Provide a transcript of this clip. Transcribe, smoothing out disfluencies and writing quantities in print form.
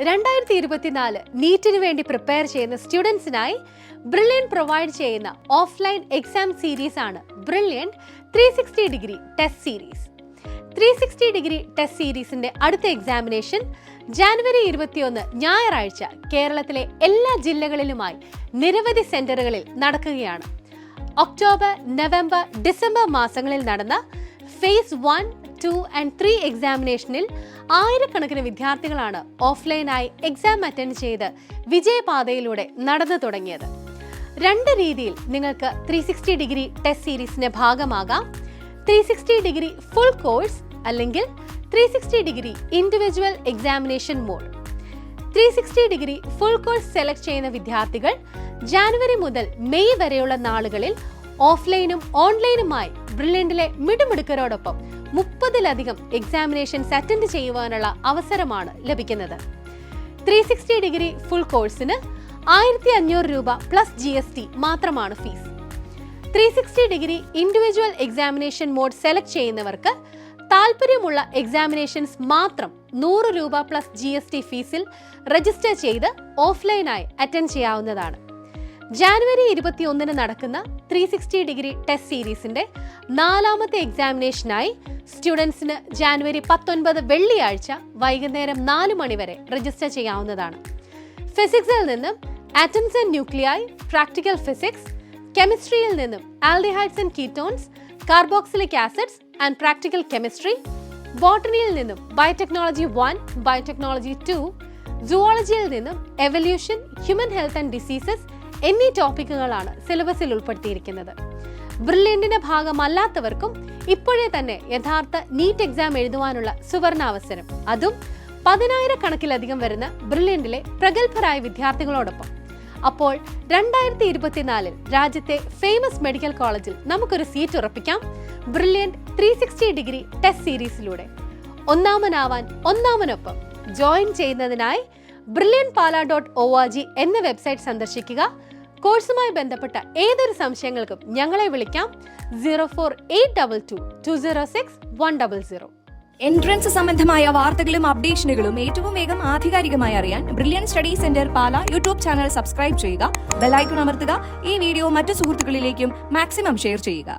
2024 നീറ്റിന് വേണ്ടി പ്രിപ്പയർ ചെയ്യുന്ന സ്റ്റുഡൻസിനായി brilliant provide ചെയ്യുന്ന ഓഫ്ലൈൻ എക്സാം സീരീസ് ആണ് brilliant 360 degree test series. 360 degree test സീരീസിന്റെ അടുത്ത എക്സാമിനേഷൻ ജാനുവരി 21 ഞായറാഴ്ച കേരളത്തിലെ എല്ലാ ജില്ലകളിലുമായി നിരവധി സെന്ററുകളിൽ നടക്കുകയാണ്. ഒക്ടോബർ, നവംബർ, ഡിസംബർ മാസങ്ങളിൽ നടന്ന ഫേസ് 1, 2 and 3 എക്സാമിനേഷനിൽ ആയിരക്കണക്കിന് വിദ്യാർത്ഥികളാണ് ഓഫ്ലൈനായി എക്സാം അറ്റൻഡ് ചെയ്ത് വിജയപാതയിലൂടെ നടന്നു തുടങ്ങിയത്. രണ്ട് രീതിയിൽ നിങ്ങൾക്ക് 360 ഡിഗ്രി ടെസ്റ്റ് സീരീസിന്റെ ഭാഗമാകാം. 360 ഡിഗ്രി ഫുൾ കോഴ്സ് അല്ലെങ്കിൽ 360 degree individual examination mode. 360 degree full course select ചെയ്യുന്ന വിദ്യാർത്ഥികൾ ജാനുവരി മുതൽ മെയ് വരെയുള്ള നാളുകളിൽ ഓഫ്ലൈനും ഓൺലൈനുമായി ബ്രില്യൻറ്റിലെ മിടുമിടുക്കരോടൊപ്പം 30-ലധികം എക്സാമിനേഷൻസ് അറ്റൻഡ് ചെയ്യുവാനുള്ള അവസരമാണ് ലഭിക്കുന്നത്. 360 ഡിഗ്രി ഫുൾ കോഴ്സിന് 1500 രൂപ പ്ലസ് GST മാത്രമാണ് fees. 360 degree individual examination mode select ചെയ്യുന്നവർക്ക് താല്പര്യമുള്ള എക്സാമിനേഷൻസ് മാത്രം 100 രൂപ പ്ലസ് GST ഫീസിൽ രജിസ്റ്റർ ചെയ്ത് ഓഫ്ലൈനായി അറ്റൻഡ് ചെയ്യാവുന്നതാണ്. ജാനുവരി 21 നടക്കുന്ന 360 ഡിഗ്രി ടെസ്റ്റ് സീരീസിന്റെ 4ാമത്തെ എക്സാമിനേഷനായി സ്റ്റുഡൻസിന് ജാനുവരി 19 വെള്ളിയാഴ്ച വൈകുന്നേരം 4 മണി വരെ രജിസ്റ്റർ ചെയ്യാവുന്നതാണ്. ഫിസിക്സിൽ നിന്നും atoms and nuclei, practical physics, കെമിസ്ട്രിയിൽ നിന്നും aldehydes and ketones, carboxylic acids and practical chemistry, ബോട്ടണിയിൽ നിന്നും ബയോടെക്നോളജി 1, ബയോടെക്നോളജി 2, സുവോളജിയിൽ നിന്നും evolution, human health and diseases എന്നീ ടോപ്പിക്കുകളാണ് സിലബസിൽ ഉൾപ്പെടുത്തിയിരിക്കുന്നത്. ബ്രില്യൻറ്റിന്റെ ഭാഗമല്ലാത്തവർക്കും ഇപ്പോഴേ തന്നെ യഥാർത്ഥ നീറ്റ് എക്സാം എഴുതുവാനുള്ള സുവർണാവസരം, അതും 10,000-കണക്കിലധികം വരുന്ന ബ്രില്യൻറ്റിലെ പ്രഗത്ഭരായ വിദ്യാർത്ഥികളോടൊപ്പം. അപ്പോൾ 2024 രാജ്യത്തെ ഫേമസ് മെഡിക്കൽ കോളേജിൽ നമുക്കൊരു സീറ്റ് ഉറപ്പിക്കാം ബ്രില്യൻറ്റ് 360 ഡിഗ്രി ടെസ്റ്റ് സീരീസിലൂടെ. ഒന്നാമനാവാൻ ഒന്നാമനൊപ്പം ജോയിൻ ചെയ്യുന്നതിനായി brilliantpala.org എന്ന വെബ്സൈറ്റ് സന്ദർശിക്കുക. കോഴ്സുമായി ബന്ധപ്പെട്ട ഏതൊരു സംശയങ്ങൾക്കും ഞങ്ങളെ വിളിക്കാം 04822 206 100. എൻട്രൻസ് സംബന്ധമായ വാർത്തകളും അപ്ഡേഷനുകളും ഏറ്റവും വേഗം ആധികാരികമായി അറിയാൻ ബ്രില്യൻറ്റ് സ്റ്റഡി സെന്റർ പാല യൂട്യൂബ് ചാനൽ സബ്സ്ക്രൈബ് ചെയ്യുക, ബെൽ ഐക്കൺ അമർത്തുക. ഈ വീഡിയോ മറ്റു സുഹൃത്തുക്കളിലേക്കും മാക്സിമം ഷെയർ ചെയ്യുക.